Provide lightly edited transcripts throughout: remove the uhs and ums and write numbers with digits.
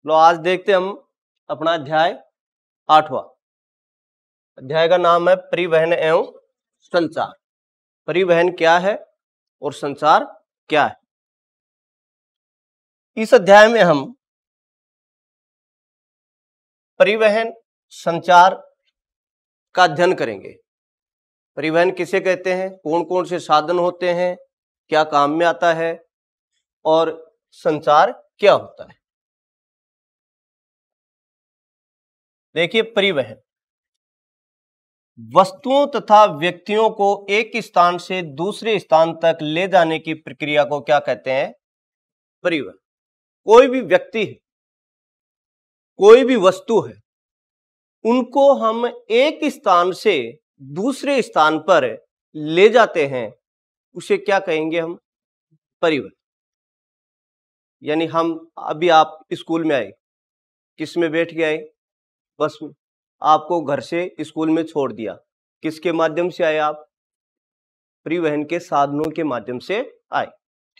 लो आज देखते हम अपना अध्याय 8वां। अध्याय का नाम है परिवहन एवं संचार। परिवहन क्या है और संचार क्या है। इस अध्याय में हम परिवहन संचार का अध्ययन करेंगे। परिवहन किसे कहते हैं, कौन कौन से साधन होते हैं, क्या काम में आता है और संचार क्या होता है। देखिए, परिवहन वस्तुओं तथा व्यक्तियों को एक स्थान से दूसरे स्थान तक ले जाने की प्रक्रिया को क्या कहते हैं, परिवहन। कोई भी व्यक्ति है, कोई भी वस्तु है, उनको हम एक स्थान से दूसरे स्थान पर ले जाते हैं, उसे क्या कहेंगे हम, परिवहन। यानी हम अभी आप स्कूल में आए, किस में बैठ के आए, बस में। आपको घर से स्कूल में छोड़ दिया, किसके माध्यम से आए आप, परिवहन के साधनों के माध्यम से आए।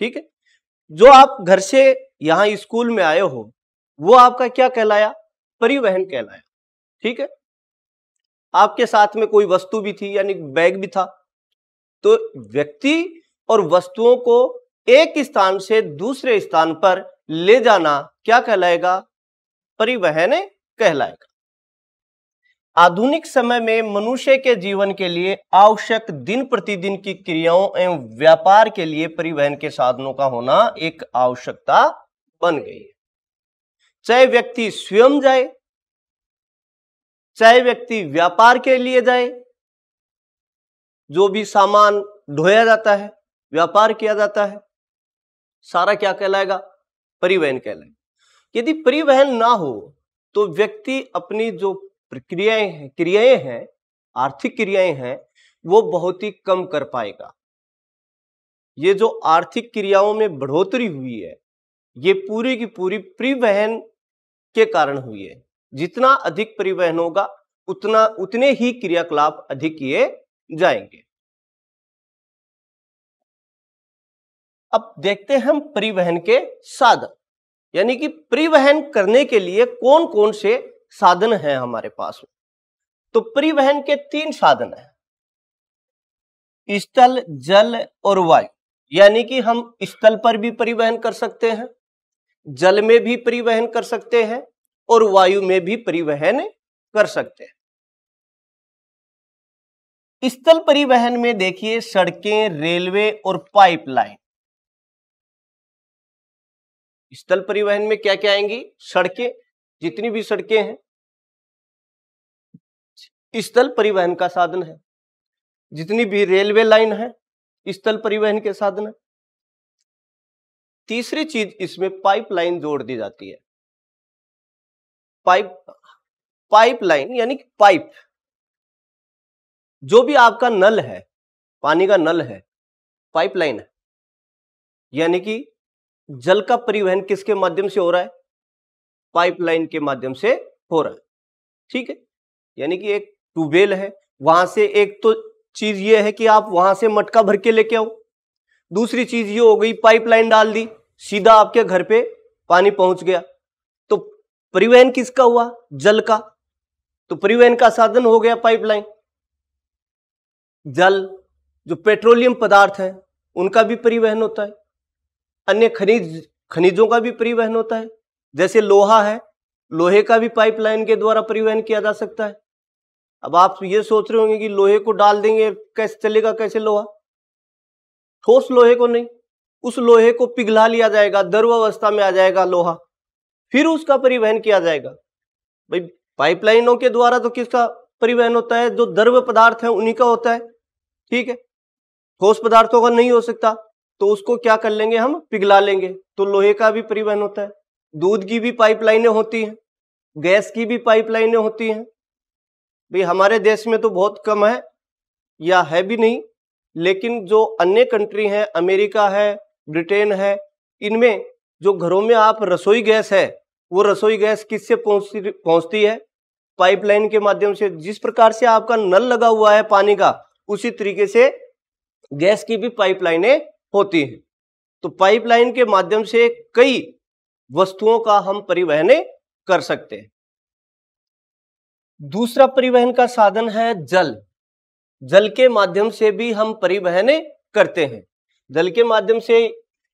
ठीक है, जो आप घर से यहां स्कूल में आए हो वो आपका क्या कहलाया, परिवहन कहलाया। ठीक है, आपके साथ में कोई वस्तु भी थी, यानी बैग भी था। तो व्यक्ति और वस्तुओं को एक स्थान से दूसरे स्थान पर ले जाना क्या कहलाएगा, परिवहन कहलाएगा। आधुनिक समय में मनुष्य के जीवन के लिए आवश्यक दिन प्रतिदिन की क्रियाओं एवं व्यापार के लिए परिवहन के साधनों का होना एक आवश्यकता बन गई है। चाहे व्यक्ति स्वयं जाए, चाहे व्यक्ति व्यापार के लिए जाए, जो भी सामान ढोया जाता है, व्यापार किया जाता है, सारा क्या कहलाएगा, परिवहन कहलाएगा। यदि परिवहन ना हो तो व्यक्ति अपनी जो क्रियाएं हैं, आर्थिक क्रियाएं हैं, वो बहुत ही कम कर पाएगा। ये जो आर्थिक क्रियाओं में बढ़ोतरी हुई है, ये पूरी की पूरी परिवहन के कारण हुई है। जितना अधिक परिवहन होगा उतने ही क्रियाकलाप अधिक किए जाएंगे। अब देखते हैं हम परिवहन के साधन, यानी कि परिवहन करने के लिए कौन कौन से साधन हैं हमारे पास। तो परिवहन के 3 साधन हैं, स्थल, जल और वायु। यानी कि हम स्थल पर भी परिवहन कर सकते हैं, जल में भी परिवहन कर सकते हैं और वायु में भी परिवहन कर सकते हैं। स्थल परिवहन में देखिए सड़कें, रेलवे और पाइपलाइन। स्थल परिवहन में क्या क्या आएंगी, सड़कें, जितनी भी सड़कें हैं स्थल परिवहन का साधन है। जितनी भी रेलवे लाइन है स्थल परिवहन के साधन है। तीसरी चीज इसमें पाइपलाइन जोड़ दी जाती है। पाइपलाइन यानी कि पाइप, जो भी आपका नल है, पानी का नल है, पाइपलाइन है। यानी कि जल का परिवहन किसके माध्यम से हो रहा है, पाइपलाइन के माध्यम से हो रहा है। ठीक है, यानी कि एक ट्यूबवेल है, वहां से एक तो चीज ये है कि आप वहां से मटका भर के लेके आओ। दूसरी चीज ये हो गई, पाइपलाइन डाल दी, सीधा आपके घर पे पानी पहुंच गया। तो परिवहन किसका हुआ, जल का। तो परिवहन का साधन हो गया पाइपलाइन। जल, जो पेट्रोलियम पदार्थ है उनका भी परिवहन होता है। अन्य खनिजों का भी परिवहन होता है। जैसे लोहा है, लोहे का भी पाइपलाइन के द्वारा परिवहन किया जा सकता है। अब आप ये सोच रहे होंगे कि लोहे को डाल देंगे कैसे चलेगा, कैसे लोहा, ठोस लोहे को नहीं, उस लोहे को पिघला लिया जाएगा, द्रव अवस्था में आ जाएगा लोहा, फिर उसका परिवहन किया जाएगा। भाई पाइपलाइनों के द्वारा तो किसका परिवहन होता है, जो द्रव पदार्थ है उन्हीं का होता है। ठीक है, ठोस पदार्थों का नहीं हो सकता, तो उसको क्या कर लेंगे, हम पिघला लेंगे, तो लोहे का भी परिवहन होता है। दूध की भी पाइपलाइनें होती हैं, गैस की भी पाइपलाइनें होती हैं। भाई हमारे देश में तो बहुत कम है या है भी नहीं, लेकिन जो अन्य कंट्री हैं, अमेरिका है, ब्रिटेन है, इनमें जो घरों में आप रसोई गैस है, वो रसोई गैस किससे पहुंचती है, पाइपलाइन के माध्यम से। जिस प्रकार से आपका नल लगा हुआ है पानी का, उसी तरीके से गैस की भी पाइपलाइनें होती हैं। तो पाइपलाइन के माध्यम से कई वस्तुओं का हम परिवहन कर सकते हैं। दूसरा परिवहन का साधन है जल। जल के माध्यम से भी हम परिवहन करते हैं। जल के माध्यम से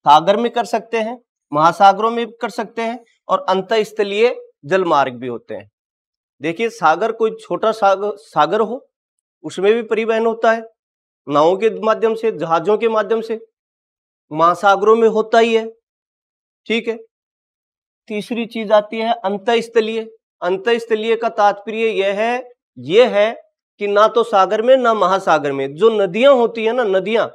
सागर में कर सकते हैं, महासागरों में कर सकते हैं, और अंतःस्थलीय जल मार्ग भी होते हैं। देखिए, सागर कोई छोटा सागर हो, उसमें भी परिवहन होता है, नावों के माध्यम से, जहाजों के माध्यम से। महासागरों में होता ही है, ठीक है। तीसरी चीज आती है अंतःस्थलीय। अंतःस्थलीय का तात्पर्य यह है कि ना तो सागर में ना महासागर में जो नदियां होती है ना, नदियां,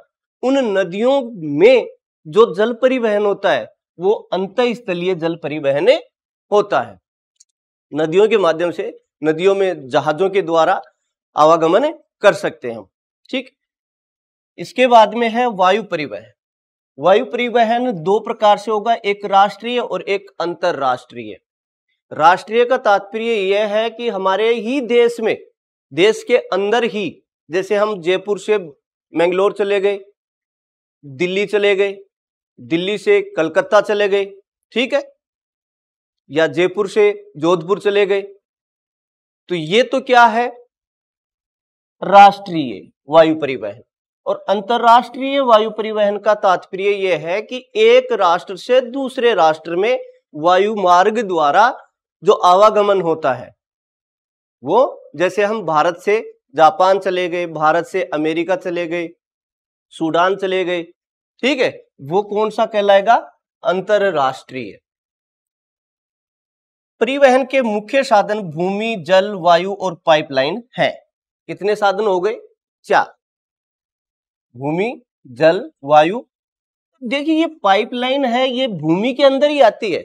उन नदियों में जो जल परिवहन होता है वो अंतःस्थलीय जल परिवहन होता है। नदियों के माध्यम से, नदियों में जहाजों के द्वारा आवागमन कर सकते हैं हम, ठीक। इसके बाद में है वायु परिवहन। वायु परिवहन दो प्रकार से होगा, एक राष्ट्रीय और एक अंतरराष्ट्रीय। राष्ट्रीय का तात्पर्य यह है कि हमारे ही देश में, देश के अंदर ही, जैसे हम जयपुर से मैंगलोर चले गए, दिल्ली चले गए, दिल्ली से कलकत्ता चले गए, ठीक है, या जयपुर से जोधपुर चले गए, तो ये तो क्या है, राष्ट्रीय वायु परिवहन। और अंतरराष्ट्रीय वायु परिवहन का तात्पर्य यह है कि एक राष्ट्र से दूसरे राष्ट्र में वायु मार्ग द्वारा जो आवागमन होता है, वो जैसे हम भारत से जापान चले गए, भारत से अमेरिका चले गए, सूडान चले गए, ठीक है, वो कौन सा कहलाएगा, अंतरराष्ट्रीय। परिवहन के मुख्य साधन भूमि, जल, वायु और पाइपलाइन है। कितने साधन हो गए, 4। भूमि, जल, वायु। देखिए, ये पाइपलाइन है, ये भूमि के अंदर ही आती है,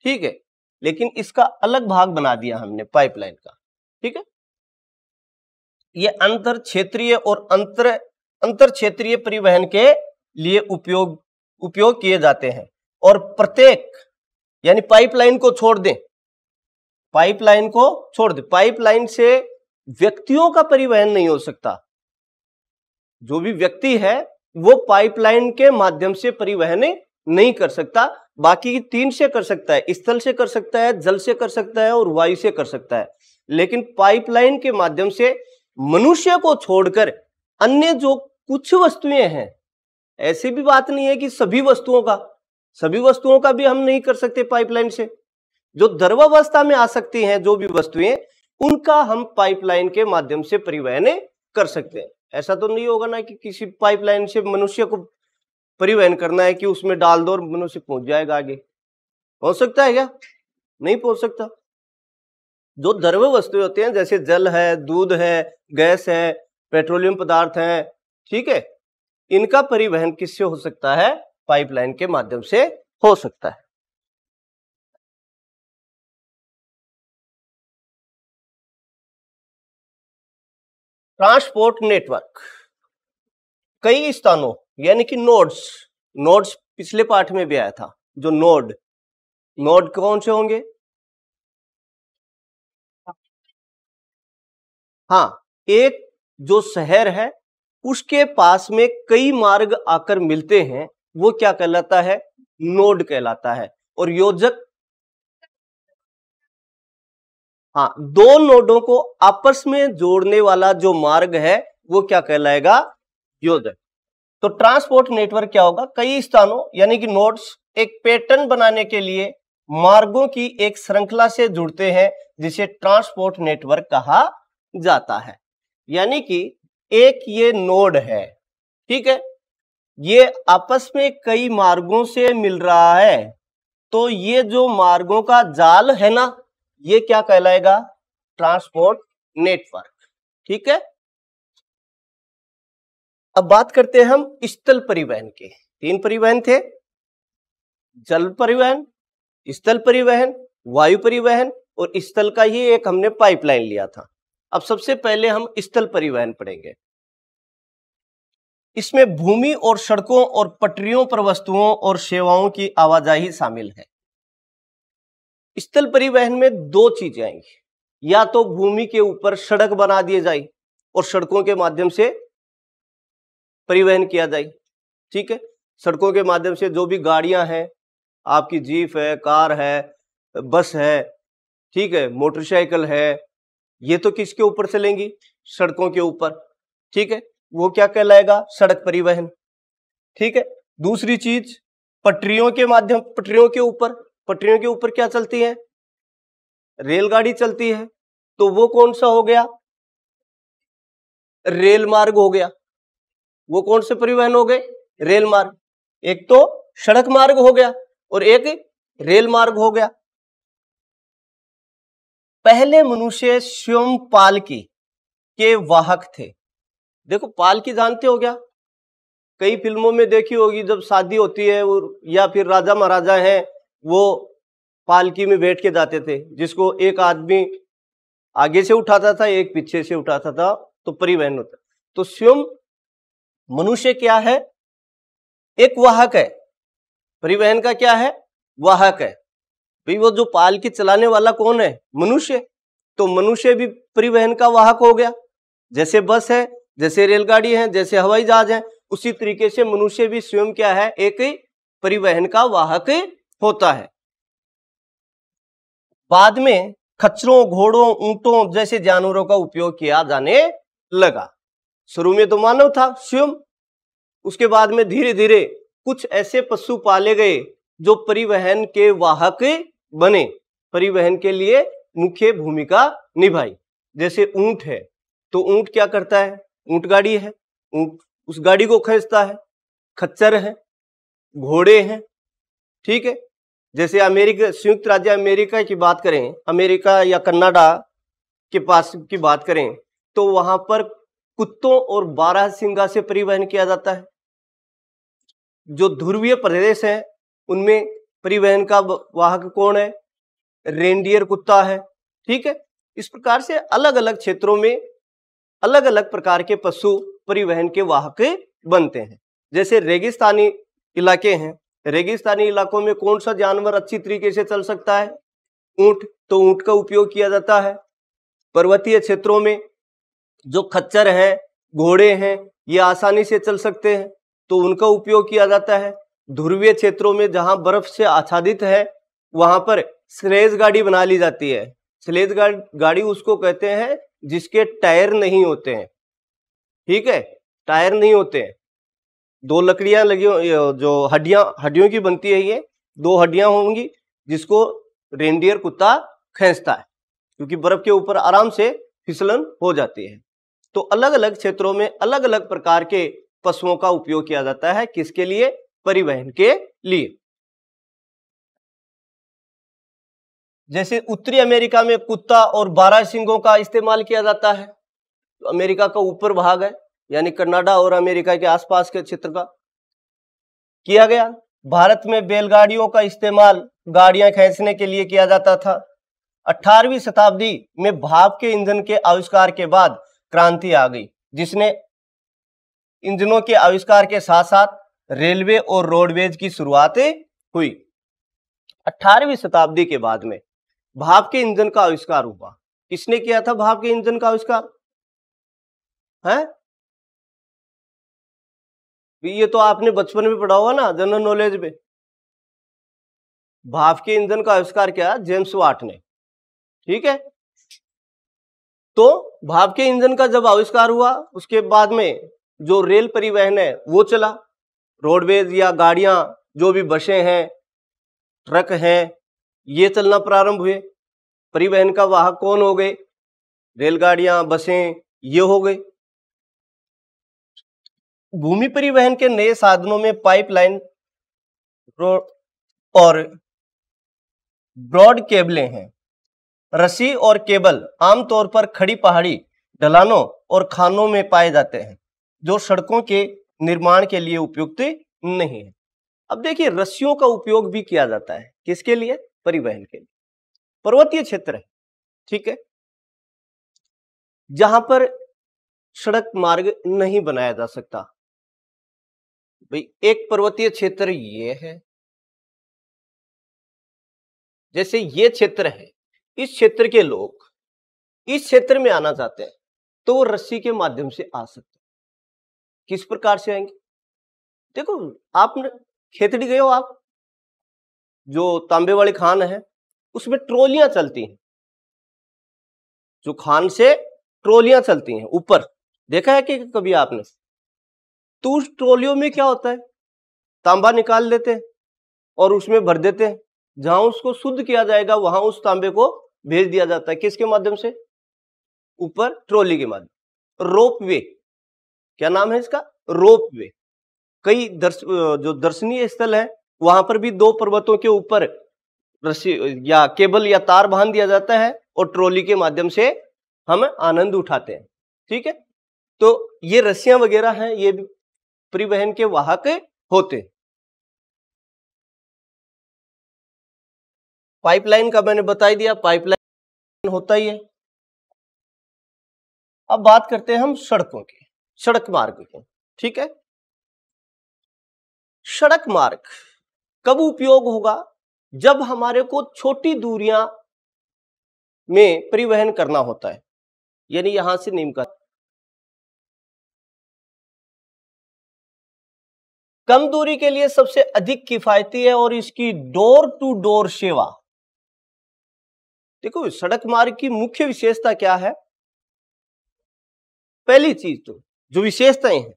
ठीक है, लेकिन इसका अलग भाग बना दिया हमने पाइपलाइन का, ठीक है। ये अंतर क्षेत्रीय और अंतर क्षेत्रीय परिवहन के लिए उपयोग किए जाते हैं। और प्रत्येक, यानी पाइपलाइन को छोड़ दें, पाइपलाइन को छोड़ दें, पाइपलाइन से व्यक्तियों का परिवहन नहीं हो सकता। जो भी व्यक्ति है वो पाइपलाइन के माध्यम से परिवहन नहीं कर सकता। बाकी 3 से कर सकता है, स्थल से कर सकता है, जल से कर सकता है और वायु से कर सकता है। लेकिन पाइपलाइन के माध्यम से मनुष्य को छोड़कर अन्य जो कुछ वस्तुएं हैं, ऐसी भी बात नहीं है कि सभी वस्तुओं का भी हम नहीं कर सकते पाइपलाइन से। जो द्रवावस्था में आ सकती हैं जो भी वस्तुएं, उनका हम पाइपलाइन के माध्यम से परिवहन कर सकते हैं। ऐसा तो नहीं होगा ना कि किसी पाइपलाइन से मनुष्य को परिवहन करना है कि उसमें डाल दो और मनुष्य पहुंच जाएगा आगे। पहुंच सकता है क्या? नहीं पहुंच सकता। जो द्रव वस्तुएं होती हैं, जैसे जल है, दूध है, गैस है, पेट्रोलियम पदार्थ है, ठीक है, इनका परिवहन किससे हो सकता है? पाइपलाइन के माध्यम से हो सकता है। ट्रांसपोर्ट नेटवर्क कई स्थानों, यानी कि नोड्स पिछले पाठ में भी आया था। जो नोड कौन से होंगे? हाँ, एक जो शहर है उसके पास में कई मार्ग आकर मिलते हैं, वो क्या कहलाता है? नोड कहलाता है। और योजक, हाँ, 2 नोडों को आपस में जोड़ने वाला जो मार्ग है वो क्या कहलाएगा? योजक। तो ट्रांसपोर्ट नेटवर्क क्या होगा? कई स्थानों, यानी कि नोड्स, एक पैटर्न बनाने के लिए मार्गों की एक श्रृंखला से जुड़ते हैं, जिसे ट्रांसपोर्ट नेटवर्क कहा जाता है। यानी कि एक ये नोड है, ठीक है, ये आपस में कई मार्गों से मिल रहा है, तो ये जो मार्गों का जाल है ना, ये क्या कहलाएगा? ट्रांसपोर्ट नेटवर्क, ठीक है। अब बात करते हैं हम स्थल परिवहन के। 3 परिवहन थे, जल परिवहन, स्थल परिवहन, वायु परिवहन, और स्थल का ही एक हमने पाइपलाइन लिया था। अब सबसे पहले हम स्थल परिवहन पढ़ेंगे। इसमें भूमि और सड़कों और पटरियों पर वस्तुओं और सेवाओं की आवाजाही शामिल है। स्थल परिवहन में 2 चीजें आएंगी, या तो भूमि के ऊपर सड़क बना दिए जाए और सड़कों के माध्यम से परिवहन किया जाए, ठीक है। सड़कों के माध्यम से जो भी गाड़ियां हैं, आपकी जीप है, कार है, बस है, ठीक है, मोटरसाइकिल है, ये तो किसके ऊपर चलेंगी? सड़कों के ऊपर, ठीक है, वो क्या कहलाएगा? सड़क परिवहन, ठीक है। दूसरी चीज, पटरियों के माध्यम, पटरियों के ऊपर क्या चलती है? रेलगाड़ी चलती है, तो वो कौन सा हो गया? रेल मार्ग हो गया। वो कौन से परिवहन हो गए? रेल मार्ग। एक तो सड़क मार्ग हो गया और एक रेल मार्ग हो गया। पहले मनुष्य स्वयं पालकी के वाहक थे। देखो, पालकी जानते हो क्या? कई फिल्मों में देखी होगी, जब शादी होती है या फिर राजा महाराजा हैं, वो पालकी में बैठ के जाते थे, जिसको एक आदमी आगे से उठाता था, एक पीछे से उठाता था, तो परिवहन होता। तो स्वयं मनुष्य क्या है? एक वाहक है। परिवहन का क्या है? वाहक है। भाई वो जो पालकी चलाने वाला कौन है? मनुष्य। तो मनुष्य भी परिवहन का वाहक हो गया। जैसे बस है, जैसे रेलगाड़ी है, जैसे हवाई जहाज है, उसी तरीके से मनुष्य भी स्वयं क्या है? एक परिवहन का वाहक होता है। बाद में खच्चरों, घोड़ों, ऊंटों जैसे जानवरों का उपयोग किया जाने लगा। शुरू में तो मानव था स्वयं, उसके बाद में धीरे धीरे कुछ ऐसे पशु पाले गए जो परिवहन के वाहक बने, परिवहन के लिए मुख्य भूमिका निभाई। जैसे ऊंट है, तो ऊंट क्या करता है? ऊंट गाड़ी है, ऊंट उस गाड़ी को खींचता है। खच्चर है, घोड़े हैं, ठीक है। जैसे अमेरिका, संयुक्त राज्य अमेरिका की बात करें, अमेरिका या कनाडा के पास की बात करें, तो वहां पर कुत्तों और बारहसिंगा से परिवहन किया जाता है। जो ध्रुवीय प्रदेश है उनमें परिवहन का वाहक कौन है? रेंडियर कुत्ता है, ठीक है। इस प्रकार से अलग अलग क्षेत्रों में अलग अलग प्रकार के पशु परिवहन के वाहक बनते हैं। जैसे रेगिस्तानी इलाके हैं, रेगिस्तानी इलाकों में कौन सा जानवर अच्छी तरीके से चल सकता है? ऊंट, तो ऊंट का उपयोग किया जाता है। पर्वतीय क्षेत्रों में जो खच्चर हैं, घोड़े हैं, ये आसानी से चल सकते हैं, तो उनका उपयोग किया जाता है। ध्रुवीय क्षेत्रों में जहां बर्फ से आच्छादित है, वहां पर स्लेज गाड़ी बना ली जाती है। स्लेज गाड़ी उसको कहते हैं जिसके टायर नहीं होते हैं, ठीक है, टायर नहीं होते हैं। दो लकड़ियां लगी, जो हड्डियों की बनती है, ये दो हड्डियां होंगी जिसको रेंडियर कुत्ता खींचता है, क्योंकि बर्फ के ऊपर आराम से फिसलन हो जाती है। तो अलग अलग क्षेत्रों में अलग अलग प्रकार के पशुओं का उपयोग किया जाता है। किसके लिए? परिवहन के लिए। जैसे उत्तरी अमेरिका में कुत्ता और बारहसिंगों का इस्तेमाल किया जाता है। तो अमेरिका का ऊपर भाग है, यानी कनाडा और अमेरिका के आसपास के क्षेत्र का किया गया। भारत में बैलगाड़ियों का इस्तेमाल गाड़ियां खींचने के लिए किया जाता था। 18वीं शताब्दी में भाप के ईंधन के आविष्कार के बाद क्रांति आ गई, जिसने इंजनों के आविष्कार के साथ साथ रेलवे और रोडवेज की शुरुआत हुई। 18वीं शताब्दी के बाद में भाप के इंजन का आविष्कार हुआ। किसने किया था भाप के इंजन का आविष्कार? है ये तो आपने बचपन में पढ़ा हुआ ना, जनरल नॉलेज में। भाप के इंजन का आविष्कार किया जेम्स वाट ने, ठीक है। तो भाप के इंजन का जब आविष्कार हुआ, उसके बाद में जो रेल परिवहन है वो चला। रोडवेज या गाड़ियां, जो भी बसें हैं, ट्रक हैं, ये चलना प्रारंभ हुए। परिवहन का वाहक कौन हो गए? रेलगाड़ियां, बसें, ये हो गए। भूमि परिवहन के नए साधनों में पाइपलाइन और ब्रॉड केबलें हैं। रस्सी और केबल आमतौर पर खड़ी पहाड़ी, ढलानों और खानों में पाए जाते हैं, जो सड़कों के निर्माण के लिए उपयुक्त नहीं है। अब देखिए, रस्सियों का उपयोग भी किया जाता है। किसके लिए? परिवहन के लिए। पर्वतीय क्षेत्र है, ठीक है, जहां पर सड़क मार्ग नहीं बनाया जा सकता। भाई, एक पर्वतीय क्षेत्र ये है, जैसे ये क्षेत्र है, इस क्षेत्र के लोग इस क्षेत्र में आना चाहते हैं, तो वो रस्सी के माध्यम से आ सकते हैं। किस प्रकार से आएंगे? देखो, आप खेतड़ी गए हो, आप जो तांबे वाली खान है उसमें ट्रोलियां चलती हैं, जो खान से ट्रोलियां चलती हैं ऊपर, देखा है कि कभी आपने? तो उस ट्रोलियों में क्या होता है, तांबा निकाल लेते हैं और उसमें भर देते हैं, जहां उसको शुद्ध किया जाएगा वहां उस तांबे को भेज दिया जाता है, किसके माध्यम से? ऊपर ट्रॉली के माध्यम। रोप वे, क्या नाम है इसका? रोप वे। कई जो दर्शनीय स्थल है वहां पर भी 2 पर्वतों के ऊपर रस्सी या केबल या तार बांध दिया जाता है और ट्रॉली के माध्यम से हम आनंद उठाते हैं। ठीक है, तो ये रस्सियां वगैरह हैं, ये भी परिवहन के वाहक होते हैं। पाइपलाइन का मैंने बता ही दिया, पाइपलाइन होता ही है। अब बात करते हैं हम सड़कों की, सड़क मार्ग की। ठीक है, सड़क मार्ग कब उपयोग होगा? जब हमारे को छोटी दूरियां में परिवहन करना होता है, यानी यहां से नीमका, कम दूरी के लिए सबसे अधिक किफायती है और इसकी डोर टू डोर सेवा। देखो सड़क मार्ग की मुख्य विशेषता क्या है? पहली चीज तो जो विशेषताएं हैं,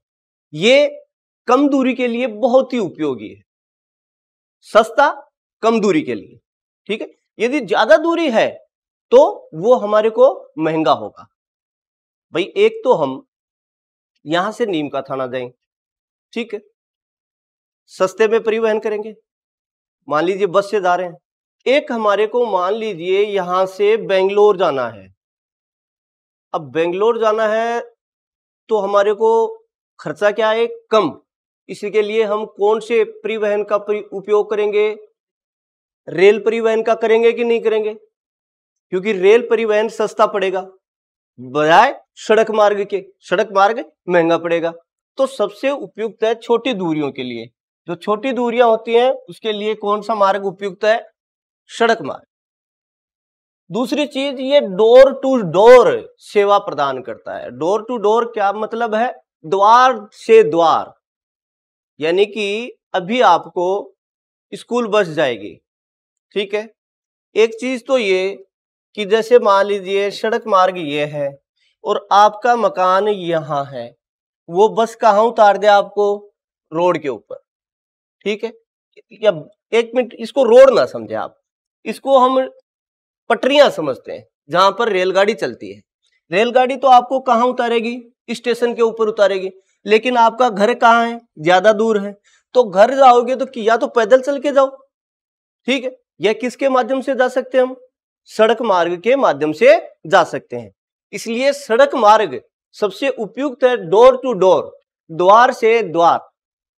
ये कम दूरी के लिए बहुत ही उपयोगी है, सस्ता कम दूरी के लिए। ठीक है, यदि ज्यादा दूरी है तो वो हमारे को महंगा होगा। भाई एक तो हम यहां से नीम का थाना जाएंगे, ठीक है, सस्ते में परिवहन करेंगे, मान लीजिए बस से जा रहे हैं। एक हमारे को मान लीजिए यहां से बेंगलोर जाना है, अब बेंगलोर जाना है तो हमारे को खर्चा क्या है? कम। इसके लिए हम कौन से परिवहन का उपयोग करेंगे? रेल परिवहन का करेंगे कि नहीं करेंगे? क्योंकि रेल परिवहन सस्ता पड़ेगा बजाय सड़क मार्ग के, सड़क मार्ग महंगा पड़ेगा। तो सबसे उपयुक्त है छोटी दूरियों के लिए, जो छोटी दूरियां होती हैं उसके लिए कौन सा मार्ग उपयुक्त है? सड़क मार्ग। दूसरी चीज, ये डोर टू डोर सेवा प्रदान करता है। डोर टू डोर क्या मतलब है? द्वार से द्वार, यानी कि अभी आपको स्कूल बस जाएगी, ठीक है, एक चीज तो ये कि जैसे मान लीजिए सड़क मार्ग ये है और आपका मकान यहां है, वो बस कहां उतार दे आपको? रोड के ऊपर। ठीक है, या एक मिनट, इसको रोड ना समझे आप, इसको हम पटरियां समझते हैं जहां पर रेलगाड़ी चलती है। रेलगाड़ी तो आपको कहां उतारेगी? स्टेशन के ऊपर उतारेगी, लेकिन आपका घर कहां है? ज्यादा दूर है, तो घर जाओगे तो या तो पैदल चल के जाओ, ठीक है, या किसके माध्यम से जा सकते हैं हम? सड़क मार्ग के माध्यम से जा सकते हैं। इसलिए सड़क मार्ग सबसे उपयुक्त है डोर टू डोर, द्वार से द्वार।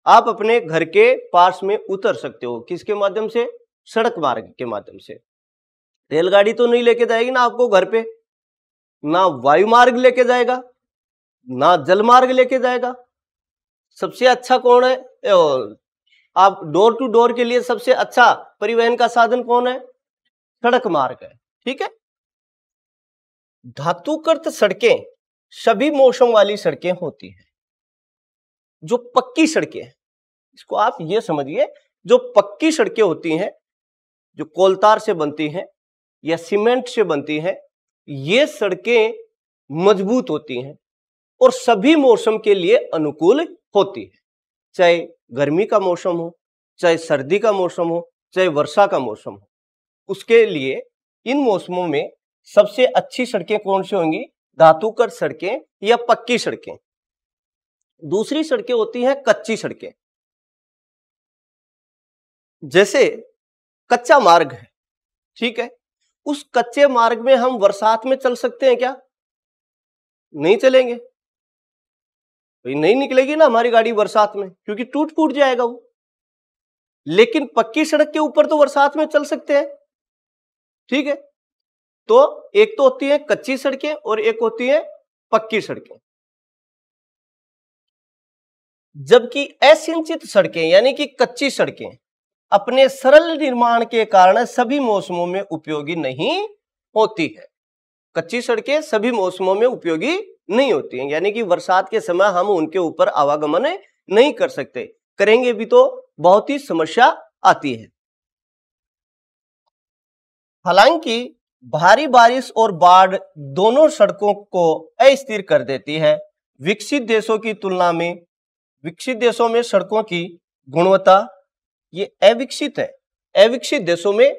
आप अपने घर के पास में उतर सकते हो, किसके माध्यम से? सड़क मार्ग के माध्यम से। रेलगाड़ी तो नहीं लेके जाएगी ना आपको घर पे, ना वायु मार्ग लेके जाएगा, ना जल मार्ग लेके जाएगा। सबसे अच्छा कौन है? आप डोर टू डोर के लिए सबसे अच्छा परिवहन का साधन कौन है? सड़क मार्ग है। ठीक है, धातुकृत सड़कें सभी मौसम वाली सड़कें होती हैं। जो पक्की सड़कें, इसको आप ये समझिए, जो पक्की सड़कें होती हैं, जो कोलतार से बनती हैं या सीमेंट से बनती हैं, ये सड़कें मजबूत होती हैं और सभी मौसम के लिए अनुकूल होती है। चाहे गर्मी का मौसम हो, चाहे सर्दी का मौसम हो, चाहे वर्षा का मौसम हो, उसके लिए इन मौसमों में सबसे अच्छी सड़कें कौन सी होंगी? धातुकृत सड़कें या पक्की सड़कें। दूसरी सड़कें होती हैं कच्ची सड़कें। जैसे कच्चा मार्ग है, ठीक है, उस कच्चे मार्ग में हम बरसात में चल सकते हैं क्या? नहीं चलेंगे, नहीं निकलेगी ना हमारी गाड़ी बरसात में, क्योंकि टूट फूट जाएगा वो। लेकिन पक्की सड़क के ऊपर तो बरसात में चल सकते हैं। ठीक है, तो एक तो होती है कच्ची सड़कें और एक होती है पक्की सड़कें। जबकि असिंचित सड़कें यानी कि कच्ची सड़कें अपने सरल निर्माण के कारण सभी मौसमों में उपयोगी नहीं होती है। कच्ची सड़कें सभी मौसमों में उपयोगी नहीं होती हैं, यानी कि बरसात के समय हम उनके ऊपर आवागमन नहीं कर सकते, करेंगे भी तो बहुत ही समस्या आती है। हालांकि भारी बारिश और बाढ़ दोनों सड़कों को अस्थिर कर देती है। विकसित देशों की तुलना में विकसित देशों में सड़कों की गुणवत्ता ये अविकसित है। अविकसित देशों में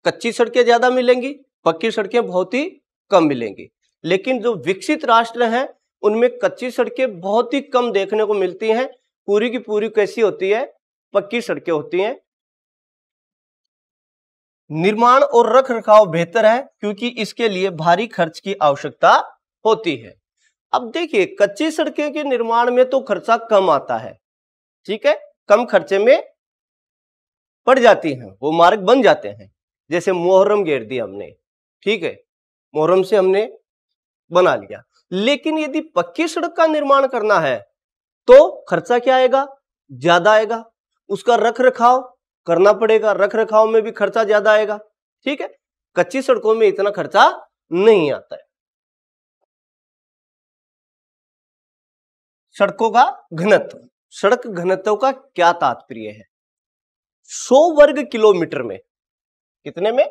कच्ची सड़कें ज्यादा मिलेंगी, पक्की सड़कें बहुत ही कम मिलेंगी। लेकिन जो विकसित राष्ट्र हैं उनमें कच्ची सड़कें बहुत ही कम देखने को मिलती हैं, पूरी की पूरी कैसी होती है, पक्की सड़कें होती हैं। निर्माण और रख रखाव बेहतर है क्योंकि इसके लिए भारी खर्च की आवश्यकता होती है। अब देखिए, कच्ची सड़कें के निर्माण में तो खर्चा कम आता है, ठीक है, कम खर्चे में पड़ जाती हैं, वो मार्ग बन जाते हैं। जैसे मोहर्रम घेर दिया हमने, ठीक है, मोहर्रम से हमने बना लिया। लेकिन यदि पक्की सड़क का निर्माण करना है तो खर्चा क्या आएगा, ज्यादा आएगा, उसका रख रखाव करना पड़ेगा, रख रखाव में भी खर्चा ज्यादा आएगा, ठीक है। कच्ची सड़कों में इतना खर्चा नहीं आता है। सड़कों का घनत्व, सड़क घनत्व का क्या तात्पर्य है? 100 वर्ग किलोमीटर में, कितने में?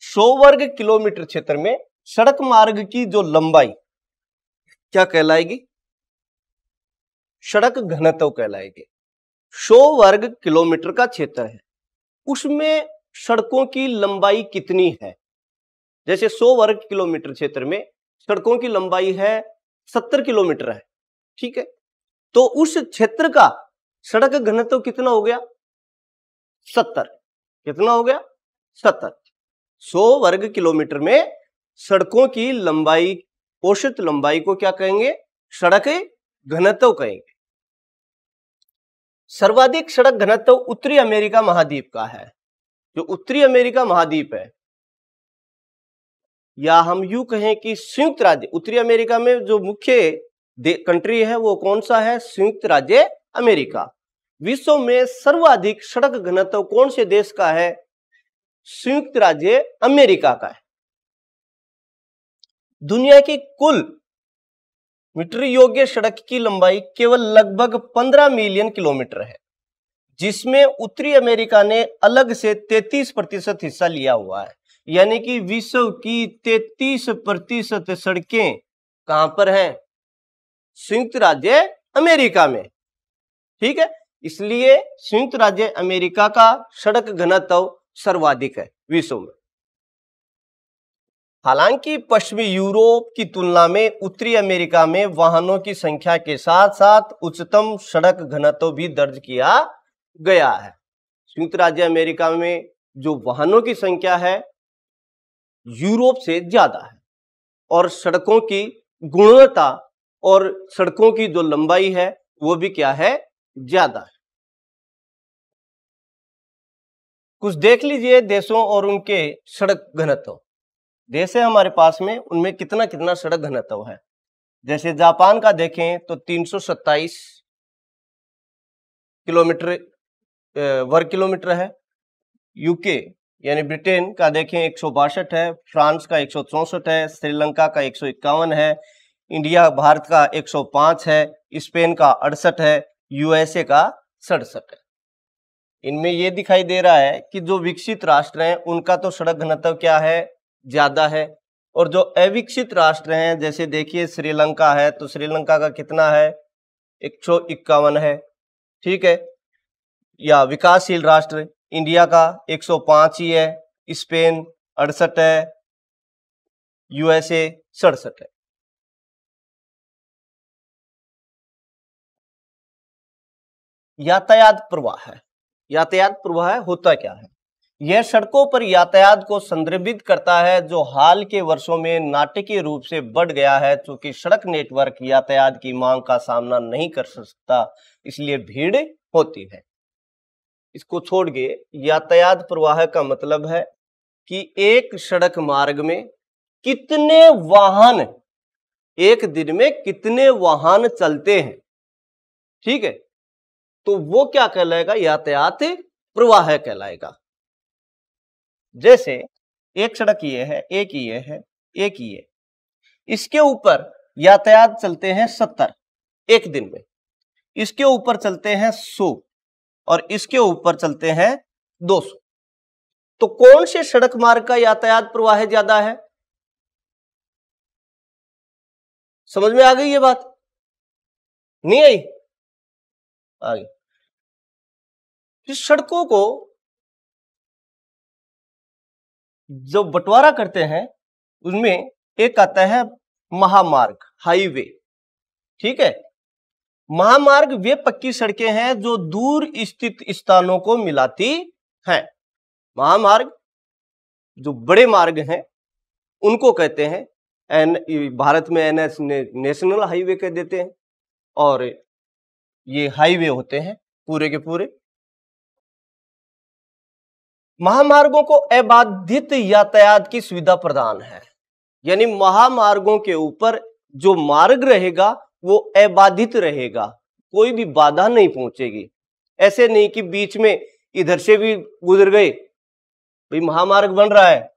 100 वर्ग किलोमीटर क्षेत्र में सड़क मार्ग की जो लंबाई क्या कहलाएगी? सड़क घनत्व कहलाएगी। 100 वर्ग किलोमीटर का क्षेत्र है, उसमें सड़कों की लंबाई कितनी है? जैसे 100 वर्ग किलोमीटर क्षेत्र में सड़कों की लंबाई है 70 किलोमीटर है, ठीक है, तो उस क्षेत्र का सड़क घनत्व कितना हो गया? 70। कितना हो गया? 70। 100 वर्ग किलोमीटर में सड़कों की लंबाई, औसत लंबाई को क्या कहेंगे? सड़क घनत्व कहेंगे। सर्वाधिक सड़क घनत्व उत्तरी अमेरिका महाद्वीप का है। जो उत्तरी अमेरिका महाद्वीप है, या हम यूं कहें कि संयुक्त राज्य, उत्तरी अमेरिका में जो मुख्य कंट्री है वो कौन सा है? संयुक्त राज्य अमेरिका। विश्व में सर्वाधिक सड़क घनत्व कौन से देश का है? संयुक्त राज्य अमेरिका का है। दुनिया की कुल मीटर योग्य सड़क की लंबाई केवल लगभग 15 मिलियन किलोमीटर है, जिसमें उत्तरी अमेरिका ने अलग से 33% हिस्सा लिया हुआ है। यानी कि विश्व की 33% सड़कें कहां पर हैं? संयुक्त राज्य अमेरिका में, ठीक है। इसलिए संयुक्त राज्य अमेरिका का सड़क घनत्व सर्वाधिक है विश्व में। हालांकि पश्चिमी यूरोप की तुलना में उत्तरी अमेरिका में वाहनों की संख्या के साथ साथ उच्चतम सड़क घनत्व भी दर्ज किया गया है। संयुक्त राज्य अमेरिका में जो वाहनों की संख्या है यूरोप से ज्यादा है, और सड़कों की गुणवत्ता और सड़कों की जो लंबाई है वो भी क्या है? ज्यादा है। कुछ देख लीजिए देशों और उनके सड़क घनत्व। देश है हमारे पास में, उनमें कितना कितना सड़क घनत्व है। जैसे जापान का देखें तो 327 किलोमीटर वर्ग किलोमीटर है। यूके यानी ब्रिटेन का देखें 162 है, फ्रांस का 164 है, श्रीलंका का 151 है, इंडिया भारत का 105 है, स्पेन का 68 है, यूएसए का 67 है। इनमें यह दिखाई दे रहा है कि जो विकसित राष्ट्र हैं उनका तो सड़क घनत्व क्या है? ज्यादा है, और जो अविकसित राष्ट्र हैं, जैसे देखिए श्रीलंका है तो श्रीलंका का कितना है? 151 है, ठीक है। या विकासशील राष्ट्र इंडिया का 105 ही है, स्पेन 68 है, यूएसए 67 है। यातायात प्रवाह है। यातायात प्रवाह होता क्या है? यह सड़कों पर यातायात को संदर्भित करता है जो हाल के वर्षों में नाटकीय रूप से बढ़ गया है। चूंकि सड़क नेटवर्क यातायात की मांग का सामना नहीं कर सकता, इसलिए भीड़ होती है। इसको छोड़ के यातायात प्रवाह का मतलब है कि एक सड़क मार्ग में कितने वाहन, एक दिन में कितने वाहन चलते हैं, ठीक है, तो वो क्या कहलाएगा? यातायात प्रवाह कहलाएगा। जैसे एक सड़क ये है, एक ये है, एक ये, इसके ऊपर यातायात चलते हैं 70 एक दिन में, इसके ऊपर चलते हैं 100, और इसके ऊपर चलते हैं 200। तो कौन से सड़क मार्ग का यातायात प्रवाह ज्यादा है? समझ में आ गई ये बात? नहीं आई? आ गई। इस सड़कों को जो बंटवारा करते हैं उसमें एक आता है महामार्ग, हाईवे। ठीक है, महामार्ग वे पक्की सड़कें हैं जो दूर स्थित स्थानों को मिलाती हैं। महामार्ग जो बड़े मार्ग हैं उनको कहते हैं भारत में एनएच, नेशनल हाईवे कह देते हैं, और ये हाईवे होते हैं पूरे के पूरे। महामार्गों को अबाधित यातायात की सुविधा प्रदान है, यानी महामार्गों के ऊपर जो मार्ग रहेगा वो अबाधित रहेगा, कोई भी बाधा नहीं पहुंचेगी। ऐसे नहीं कि बीच में इधर से भी गुजर गए, भाई महामार्ग बन रहा है,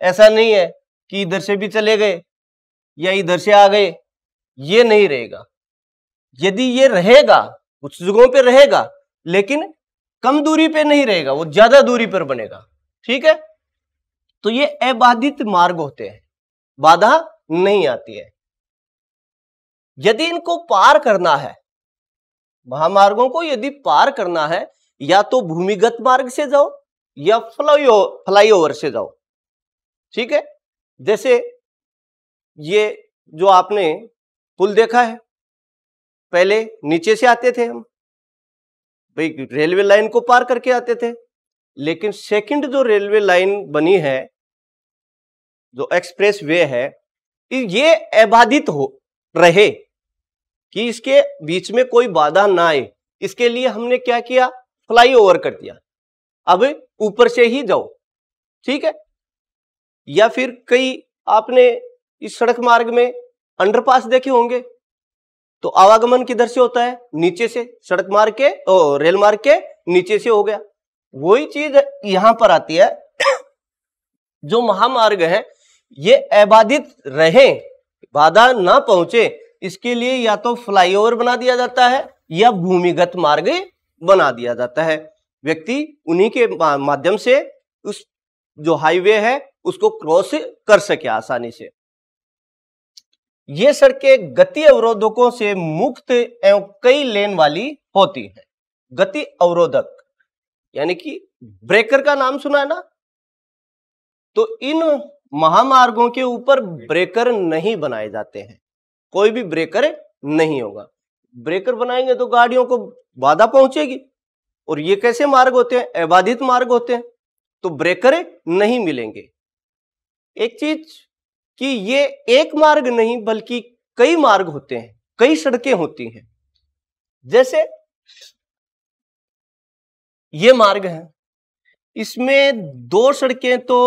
ऐसा नहीं है कि इधर से भी चले गए या इधर से आ गए, ये नहीं रहेगा। यदि ये रहेगा, कुछ जगहों पे रहेगा, लेकिन कम दूरी पे नहीं रहेगा, वो ज्यादा दूरी पर बनेगा। ठीक है, तो ये अबाधित मार्ग होते हैं, बाधा नहीं आती है। यदि इनको पार करना है, महामार्गों को यदि पार करना है, या तो भूमिगत मार्ग से जाओ या फ्लाईओवर से जाओ। ठीक है, जैसे ये जो आपने पुल देखा है, पहले नीचे से आते थे हम, भाई रेलवे लाइन को पार करके आते थे, लेकिन सेकंड जो रेलवे लाइन बनी है, जो एक्सप्रेस वे है, ये अबाधित हो रहे कि इसके बीच में कोई बाधा ना आए, इसके लिए हमने क्या किया, फ्लाईओवर कर दिया। अब ऊपर से ही जाओ। ठीक है, या फिर कई आपने इस सड़क मार्ग में अंडरपास देखे होंगे, तो आवागमन किधर से होता है, नीचे से, सड़क मार्ग के और रेल मार्ग के नीचे से हो गया। वही चीज यहां पर आती है, जो महामार्ग है ये अबाधित रहे, बाधा ना पहुंचे, इसके लिए या तो फ्लाईओवर बना दिया जाता है या भूमिगत मार्ग बना दिया जाता है। व्यक्ति उन्हीं के माध्यम से उस जो हाईवे है उसको क्रॉस कर सके आसानी से। ये सड़कें गति अवरोधकों से मुक्त एवं कई लेन वाली होती हैं। गति अवरोधक यानी कि ब्रेकर का नाम सुना है ना, तो इन महामार्गों के ऊपर ब्रेकर नहीं बनाए जाते हैं, कोई भी ब्रेकर नहीं होगा। ब्रेकर बनाएंगे तो गाड़ियों को बाधा पहुंचेगी, और ये कैसे मार्ग होते हैं, अबाधित मार्ग होते हैं, तो ब्रेकर नहीं मिलेंगे। एक चीज कि ये एक मार्ग नहीं बल्कि कई मार्ग होते हैं, कई सड़कें होती हैं। जैसे ये मार्ग है, इसमें दो सड़कें तो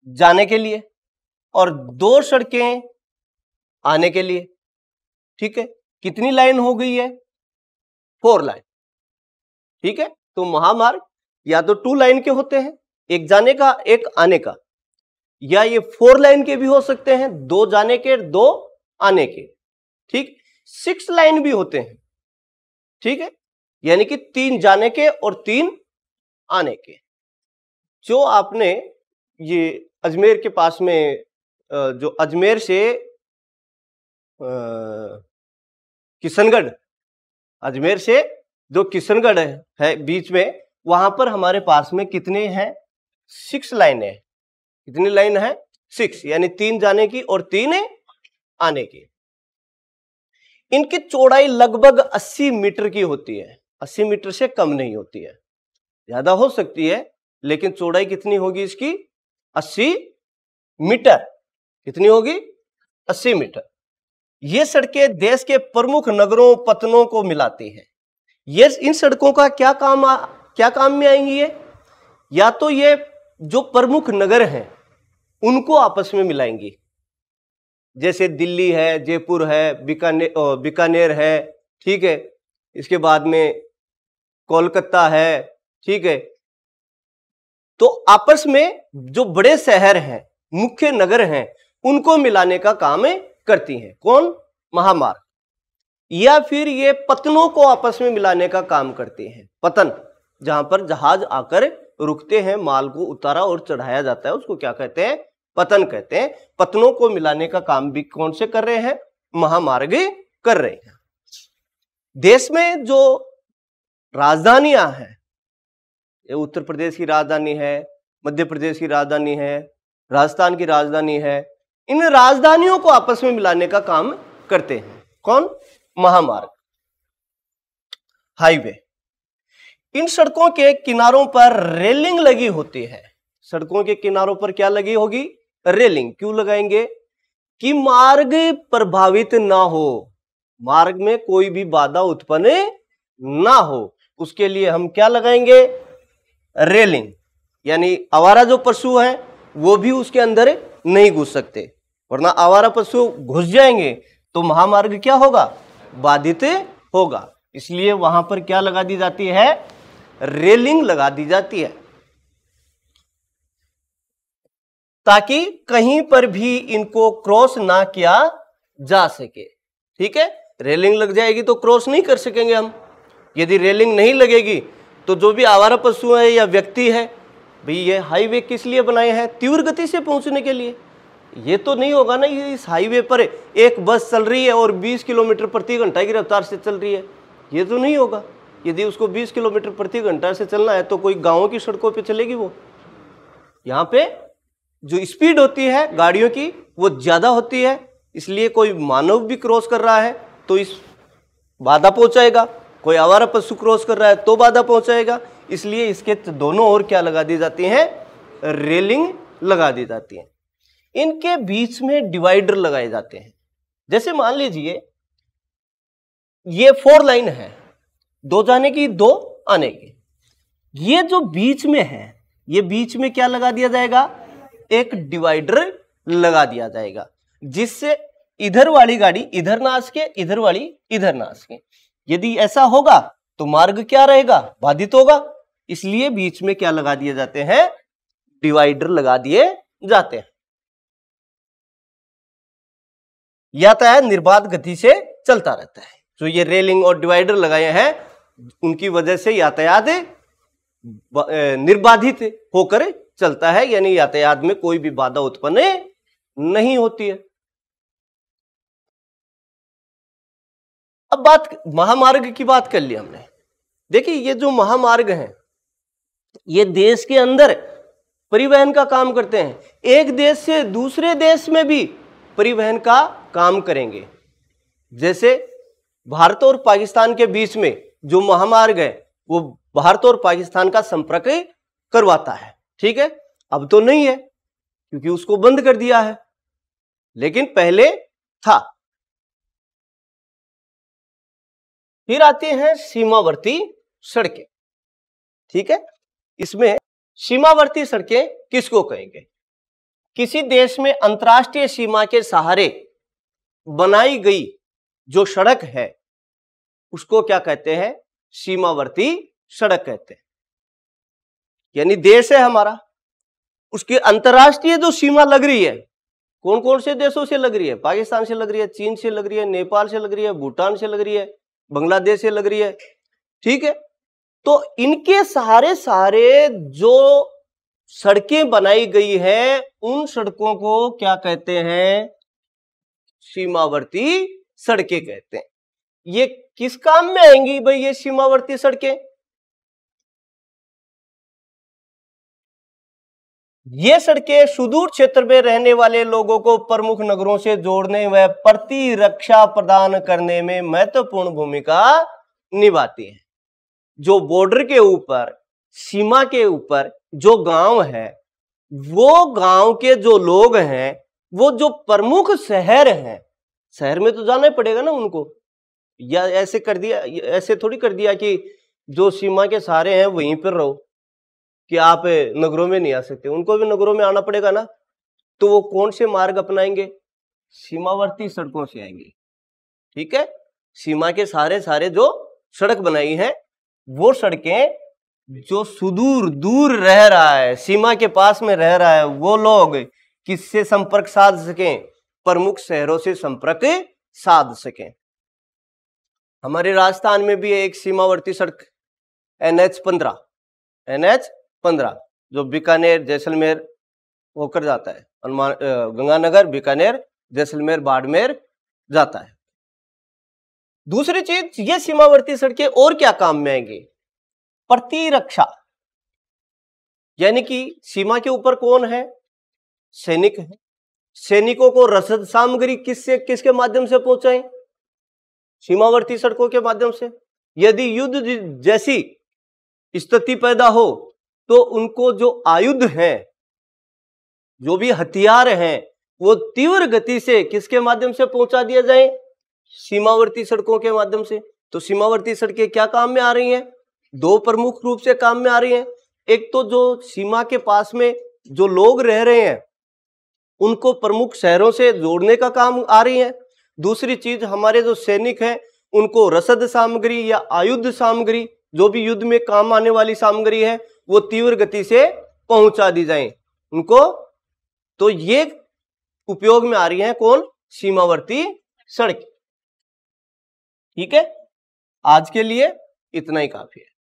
जाने के लिए और दो सड़कें आने के लिए। ठीक है, कितनी लाइन हो गई है, 4 लाइन। ठीक है, तो महामार्ग या तो 2 लाइन के होते हैं, एक जाने का एक आने का, या ये 4 लाइन के भी हो सकते हैं, 2 जाने के 2 आने के। ठीक, 6 लाइन भी होते हैं। ठीक है, यानी कि 3 जाने के और 3 आने के। जो आपने ये अजमेर के पास में जो अजमेर से किशनगढ़, अजमेर से जो किशनगढ़ है बीच में, वहां पर हमारे पास में कितने हैं, 6 लाइनें। कितनी लाइन है, 6, यानी 3 जाने की और 3 आने की। इनकी चौड़ाई लगभग 80 मीटर की होती है, 80 मीटर से कम नहीं होती है, ज्यादा हो सकती है, लेकिन चौड़ाई कितनी होगी इसकी, 80 मीटर। कितनी होगी, 80 मीटर। ये सड़कें देश के प्रमुख नगरों पत्तनों को मिलाती हैं। ये इन सड़कों का क्या काम में आएंगी ये, या तो ये जो प्रमुख नगर हैं उनको आपस में मिलाएंगी, जैसे दिल्ली है, जयपुर है, बीकानेर है। ठीक है, इसके बाद में कोलकाता है। ठीक है, तो आपस में जो बड़े शहर हैं, मुख्य नगर हैं, उनको मिलाने का काम करती हैं। कौन, महामार्ग। या फिर ये पत्तनों को आपस में मिलाने का काम करते हैं, पतन, जहां पर जहाज आकर रुकते हैं, माल को उतारा और चढ़ाया जाता है, उसको क्या कहते हैं? पतन कहते हैं। पतनों को मिलाने का काम भी कौन से कर रहे हैं? महामार्ग कर रहे हैं। देश में जो राजधानियां हैं, ये उत्तर प्रदेश की राजधानी है, मध्य प्रदेश की राजधानी है, राजस्थान की राजधानी है, इन राजधानियों को आपस में मिलाने का काम करते हैं कौन? महामार्ग, हाईवे। इन सड़कों के किनारों पर रेलिंग लगी होती है। सड़कों के किनारों पर क्या लगी होगी? रेलिंग। क्यों लगाएंगे? कि मार्ग प्रभावित ना हो, मार्ग में कोई भी बाधा उत्पन्न ना हो, उसके लिए हम क्या लगाएंगे? रेलिंग। यानी आवारा जो पशु हैं वो भी उसके अंदर नहीं घुस सकते, वरना आवारा पशु घुस जाएंगे तो महामार्ग क्या होगा? बाधित होगा। इसलिए वहां पर क्या लगा दी जाती है? रेलिंग लगा दी जाती है, ताकि कहीं पर भी इनको क्रॉस ना किया जा सके। ठीक है, रेलिंग लग जाएगी तो क्रॉस नहीं कर सकेंगे हम। यदि रेलिंग नहीं लगेगी तो जो भी आवारा पशु है या व्यक्ति है, भाई ये हाईवे किस लिए बनाए हैं? तीव्र गति से पहुंचने के लिए। ये तो नहीं होगा ना, ये इस हाईवे पर एक बस चल रही है और 20 किलोमीटर प्रति घंटा की रफ्तार से चल रही है, ये तो नहीं होगा। यदि उसको 20 किलोमीटर प्रति घंटा से चलना है तो कोई गांवों की सड़कों पे चलेगी वो? यहाँ पे जो स्पीड होती है गाड़ियों की वो ज्यादा होती है, इसलिए कोई मानव भी क्रॉस कर रहा है तो इस बाधा पहुंचाएगा, कोई आवारा पशु क्रॉस कर रहा है तो बाधा पहुंचाएगा। इसलिए इसके दोनों ओर क्या लगा दी जाती है? रेलिंग लगा दी जाती है। इनके बीच में डिवाइडर लगाए जाते हैं। जैसे मान लीजिए ये 4 लाइन है, 2 जाने की 2 आने की, ये जो बीच में है, ये बीच में क्या लगा दिया जाएगा? एक डिवाइडर लगा दिया जाएगा, जिससे इधर वाली गाड़ी इधर ना आ सके, इधर वाली इधर ना आ सके। यदि ऐसा होगा तो मार्ग क्या रहेगा? बाधित होगा। इसलिए बीच में क्या लगा दिए जाते हैं? डिवाइडर लगा दिए जाते हैं। यातायात निर्बाध गति से चलता रहता है। जो ये रेलिंग और डिवाइडर लगाए हैं उनकी वजह से यातायात निर्बाधित होकर चलता है, यानी यातायात में कोई भी बाधा उत्पन्न नहीं होती है। अब बात महामार्ग की बात कर ली हमने। देखिए ये जो महामार्ग हैं ये देश के अंदर परिवहन का काम करते हैं, एक देश से दूसरे देश में भी परिवहन का काम करेंगे। जैसे भारत और पाकिस्तान के बीच में जो महामार्ग है वो भारत और पाकिस्तान का संपर्क करवाता है। ठीक है, अब तो नहीं है क्योंकि उसको बंद कर दिया है, लेकिन पहले था। फिर आते हैं सीमावर्ती सड़कें। ठीक है, इसमें सीमावर्ती सड़कें किसको कहेंगे? किसी देश में अंतर्राष्ट्रीय सीमा के सहारे बनाई गई जो सड़क है उसको क्या कहते हैं? सीमावर्ती सड़क कहते हैं। यानी देश है हमारा, उसकी अंतर्राष्ट्रीय जो सीमा लग रही है, कौन कौन से देशों से लग रही है? पाकिस्तान से लग रही है, चीन से लग रही है, नेपाल से लग रही है, भूटान से लग रही है, बांग्लादेश से लग रही है। ठीक है, तो इनके सहारे जो सड़कें बनाई गई है उन सड़कों को क्या कहते हैं? सीमावर्ती सड़कें कहते हैं। ये किस काम में आएंगी भाई ये सीमावर्ती सड़कें? ये सड़कें सुदूर क्षेत्र में रहने वाले लोगों को प्रमुख नगरों से जोड़ने व प्रतिरक्षा प्रदान करने में महत्वपूर्ण भूमिका निभाती हैं। जो बॉर्डर के ऊपर, सीमा के ऊपर जो गांव है, वो गांव के जो लोग हैं, वो जो प्रमुख शहर हैं, शहर में तो जाना ही पड़ेगा ना उनको, या ऐसे कर दिया, ऐसे थोड़ी कर दिया कि जो सीमा के सहारे हैं वहीं पर रहो कि आप नगरों में नहीं आ सकते, उनको भी नगरों में आना पड़ेगा ना। तो वो कौन से मार्ग अपनाएंगे? सीमावर्ती सड़कों से आएंगे। ठीक है, सीमा के सारे जो सड़क बनाई है वो सड़कें जो सुदूर दूर रह रहा है, सीमा के पास में रह रहा है, वो लोग किससे संपर्क साध सकें? प्रमुख शहरों से संपर्क साध सकें। हमारे राजस्थान में भी एक सीमावर्ती सड़क NH 15 15 जो बीकानेर जैसलमेर होकर जाता है, गंगानगर बीकानेर जैसलमेर बाड़मेर जाता है। दूसरी चीज, ये सीमावर्ती सड़कें और क्या काम में आएंगी? प्रतिरक्षा, यानी कि सीमा के ऊपर कौन है? सैनिक है। सैनिकों को रसद सामग्री किसके माध्यम से पहुंचाएं? सीमावर्ती सड़कों के माध्यम से। यदि युद्ध जैसी स्थिति पैदा हो तो उनको जो आयुध हैं, जो भी हथियार हैं, वो तीव्र गति से किसके माध्यम से पहुंचा दिया जाए? सीमावर्ती सड़कों के माध्यम से। तो सीमावर्ती सड़कें क्या काम में आ रही हैं? दो प्रमुख रूप से काम में आ रही हैं। एक तो जो सीमा के पास में जो लोग रह रहे हैं उनको प्रमुख शहरों से जोड़ने का काम आ रही है। दूसरी चीज, हमारे जो सैनिक हैं उनको रसद सामग्री या आयुध सामग्री, जो भी युद्ध में काम आने वाली सामग्री है, वो तीव्र गति से पहुंचा दी जाए उनको। तो ये उपयोग में आ रही है कौन? सीमावर्ती सड़क। ठीक है, आज के लिए इतना ही काफी है।